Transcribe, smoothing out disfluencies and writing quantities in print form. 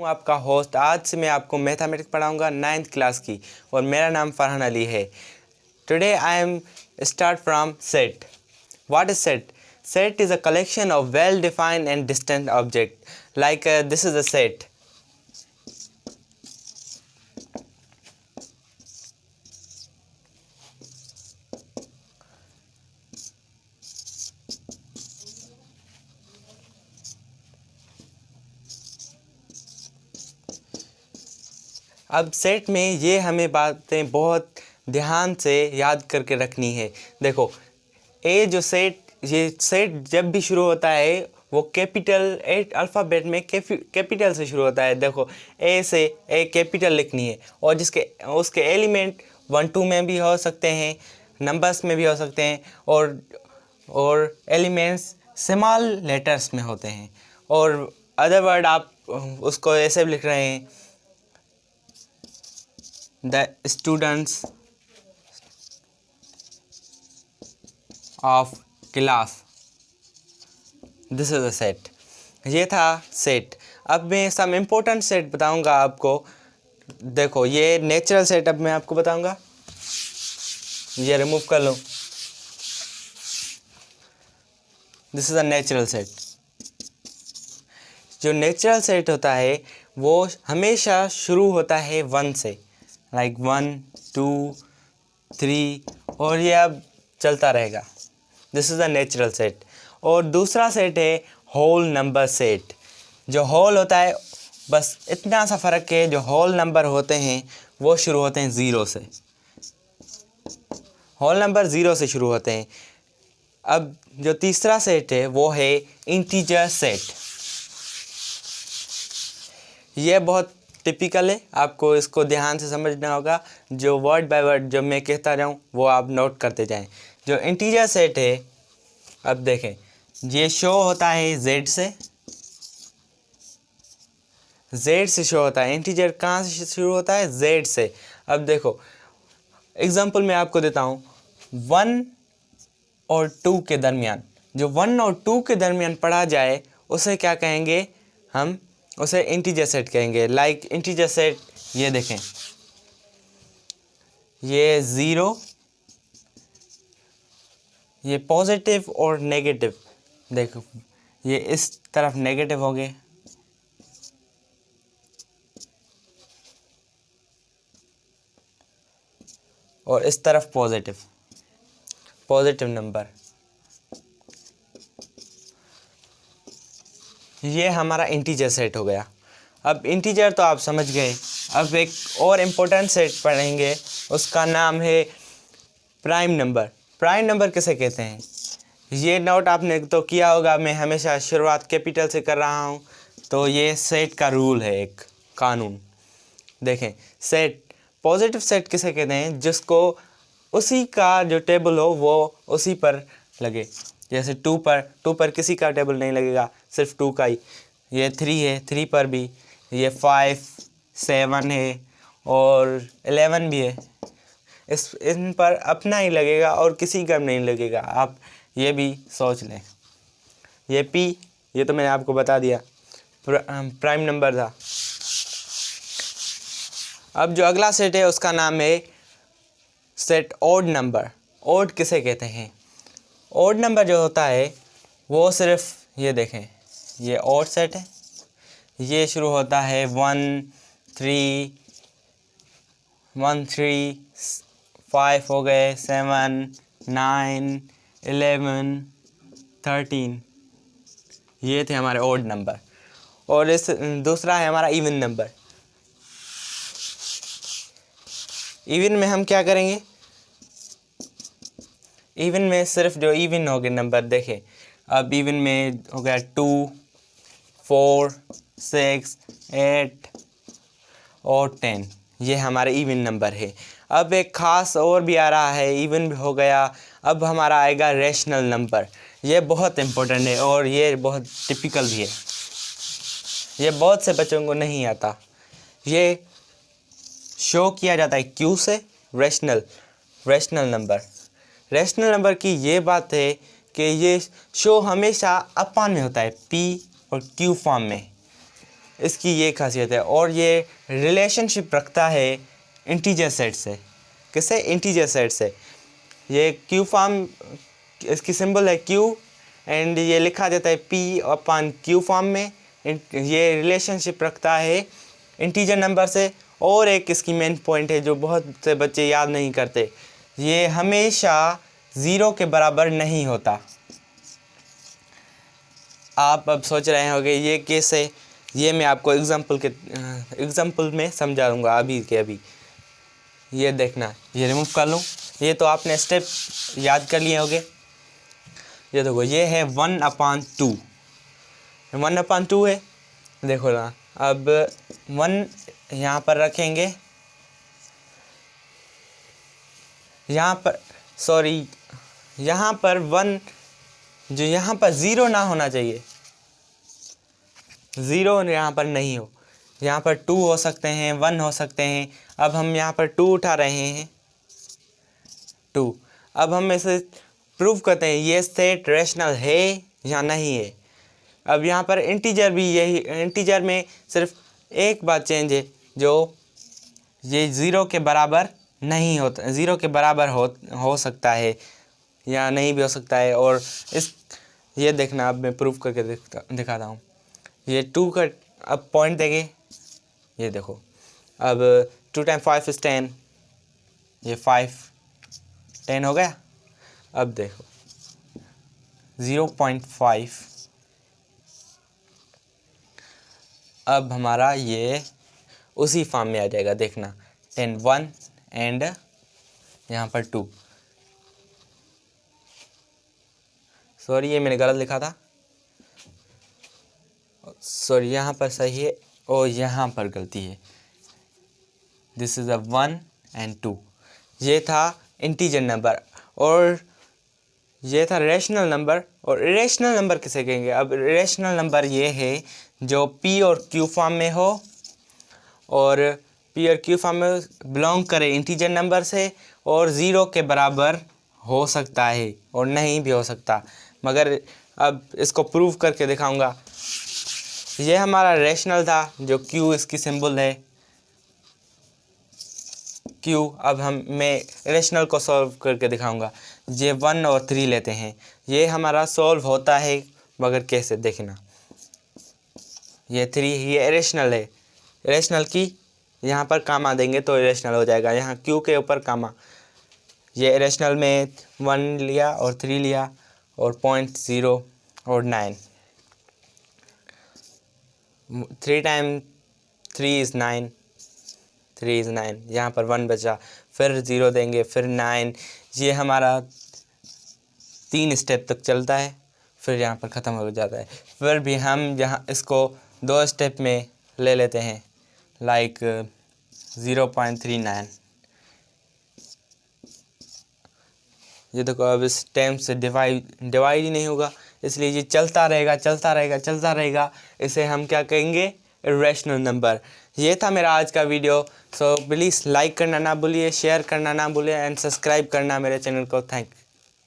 हूँ आपका होस्ट। आज से मैं आपको मैथमेटिक्स पढ़ाऊँगा 9th क्लास की और मेरा नाम फरहान अली है। Today I am start from set. What is set? Set is a collection of well-defined and distant objects. Like this is a set. अब सेट में ये हमें बातें बहुत ध्यान से याद करके रखनी है। देखो, ये सेट जब भी शुरू होता है वो कैपिटल अल्फ़ाबेट में कैपिटल से शुरू होता है। देखो, ए से ए कैपिटल लिखनी है और उसके एलिमेंट 1 2 में भी हो सकते हैं, नंबर्स में भी हो सकते हैं और एलिमेंट्स स्मॉल लेटर्स में होते हैं। और अदर वर्ड आप उसको ऐसे भी लिख रहे हैं, the students of class. This is a set. ये था सेट। अब मैं सम इम्पोर्टेंट सेट बताऊंगा आपको। देखो, ये नेचुरल सेट अब मैं आपको बताऊंगा। ये रिमूव कर लो। This is a natural set. जो नेचुरल सेट होता है वो हमेशा शुरू होता है 1 से, लाइक 1 2 3 और ये अब चलता रहेगा। This is a natural set. और दूसरा सेट है होल नंबर सेट। जो होल होता है, बस इतना सा फ़र्क है, जो होल नंबर होते हैं वो शुरू होते हैं 0 से। होल नंबर 0 से शुरू होते हैं। अब जो तीसरा सेट है वो है इंटीजर सेट। ये बहुत टिपिकल है, आपको इसको ध्यान से समझना होगा। जो वर्ड बाय वर्ड जब मैं कहता जाऊँ वो आप नोट करते जाएं। जो इंटीजर सेट है, अब देखें, ये शो होता है z से शो होता है। इंटीजर कहाँ से शुरू होता है? z से। अब देखो, एग्जांपल मैं आपको देता हूँ। 1 और 2 के दरमियान, जो 1 और 2 के दरमियान पढ़ा जाए उसे क्या कहेंगे? हम उसे इंटीजर सेट कहेंगे। लाइक इंटीजर सेट, ये देखें, ये 0, ये पॉजिटिव और नेगेटिव। देखो, ये इस तरफ नेगेटिव हो गए और इस तरफ पॉजिटिव नंबर। ये हमारा इंटीजर सेट हो गया। अब इंटीजर तो आप समझ गए। अब एक और इम्पोर्टेंट सेट पढ़ेंगे, उसका नाम है प्राइम नंबर। प्राइम नंबर किसे कहते हैं? ये नोट आपने तो किया होगा, मैं हमेशा शुरुआत कैपिटल से कर रहा हूँ। तो ये सेट का रूल है, एक कानून। देखें, सेट, पॉजिटिव सेट किसे कहते हैं? जिसको उसी का जो टेबल हो वो उसी पर लगे। जैसे 2 पर किसी का टेबल नहीं लगेगा, सिर्फ 2 का ही। ये 3 है, 3 पर भी। ये 5 7 है और 11 भी है। इन पर अपना ही लगेगा और किसी का नहीं लगेगा। आप ये भी सोच लें। ये P, ये तो मैंने आपको बता दिया, प्राइम नंबर था। अब जो अगला सेट है उसका नाम है सेट ऑड नंबर। ऑड किसे कहते हैं? ऑड नंबर जो होता है वो सिर्फ, ये देखें, ये ऑड सेट है। ये शुरू होता है 1 3 5 हो गए, 7 9 11 13। ये थे हमारे ऑड नंबर। और इस दूसरा है हमारा इवन नंबर। इवन में हम क्या करेंगे? इवन में सिर्फ जो इवन हो गए नंबर, देखें, अब इवन में हो गया 2 4 6 8 और 10। ये हमारे इवन नंबर है। अब एक ख़ास और भी आ रहा है, इवन भी हो गया। अब हमारा आएगा रेशनल नंबर। ये बहुत इम्पोर्टेंट है और ये बहुत टिपिकल भी है। ये बहुत से बच्चों को नहीं आता। ये शो किया जाता है Q से, रेशनल नंबर। रेशनल नंबर की ये बात है कि ये शो हमेशा अपान में होता है, P और Q फॉर्म में। इसकी ये खासियत है। और ये रिलेशनशिप रखता है इंटीजर सेट से। किससे? इंटीजर सेट से। ये क्यू फॉर्म, इसकी सिंबल है क्यू, एंड ये लिखा जाता है पी अपॉन क्यू फॉर्म में। ये रिलेशनशिप रखता है इंटीजर नंबर से। और एक इसकी मेन पॉइंट है जो बहुत से बच्चे याद नहीं करते, ये हमेशा 0 के बराबर नहीं होता। आप अब सोच रहे होंगे ये कैसे, ये मैं आपको एग्जाम्पल में समझा दूँगा अभी के अभी। ये देखना, ये रिमूव कर लूँ। ये तो आपने स्टेप याद कर लिए होंगे। ये देखो, ये है 1/2। 1/2 है, देखो ना। अब 1 यहाँ पर रखेंगे, यहाँ पर सॉरी, यहाँ पर 1, जो यहाँ पर 0 ना होना चाहिए, 0 यहाँ पर नहीं हो। यहाँ पर 2 हो सकते हैं, 1 हो सकते हैं। अब हम यहाँ पर 2 उठा रहे हैं, 2। अब हम इसे प्रूव करते हैं ये सेट रैशनल है या नहीं है। अब यहाँ पर इंटीजर भी यही, इंटीजर में सिर्फ एक बात चेंज है, जो ये 0 के बराबर नहीं होता, 0 के बराबर हो सकता है या नहीं भी हो सकता है। और ये देखना, अब मैं प्रूफ करके दिखाता हूँ। ये 2 का अब पॉइंट देंगे, ये देखो। अब 2 × 5 = 10, ये 5 10 हो गया। अब देखो 0.5, अब हमारा ये उसी फॉर्म में आ जाएगा। देखना 10 1 एंड यहाँ पर 2, सॉरी ये मैंने गलत लिखा था, सॉरी यहाँ पर सही है और यहाँ पर गलती है। This is 1 and 2। ये था इंटीजर नंबर और ये था रैशनल नंबर। और इरेशनल नंबर किसे कहेंगे? अब इरेशनल नंबर ये है जो पी और क्यू फॉर्म में हो, और पी और क्यू फॉर्म में बिलोंग करे इंटीजर नंबर से, और 0 के बराबर हो सकता है और नहीं भी हो सकता। मगर अब इसको प्रूव करके दिखाऊंगा। ये हमारा रैशनल था, जो क्यू इसकी सिंबल है, क्यू। अब मैं रैशनल को सॉल्व करके दिखाऊंगा। ये 1 और 3 लेते हैं, ये हमारा सॉल्व होता है, मगर कैसे? देखना, ये 3, ये इरेशनल है। इरेशनल की यहाँ पर कामा देंगे तो इरेशनल हो जाएगा, यहाँ क्यू के ऊपर कामा। ये इरेशनल में 1 लिया और 3 लिया और 0.0 और 9। 3 × 3 = 9, 3 = 9। यहाँ पर 1 बचा, फिर 0 देंगे, फिर 9। ये हमारा 3 स्टेप तक चलता है, फिर यहाँ पर ख़त्म हो जाता है। फिर भी हम यहाँ इसको 2 स्टेप में ले लेते हैं, लाइक 0.39। ये देखो, अब इस टाइम से डिवाइड ही नहीं होगा, इसलिए ये चलता रहेगा, चलता रहेगा, चलता रहेगा। इसे हम क्या कहेंगे? Irrational number. ये था मेरा आज का वीडियो। सो प्लीज़ लाइक करना ना भूलिए, शेयर करना ना भूलिए एंड सब्सक्राइब करना मेरे चैनल को। थैंक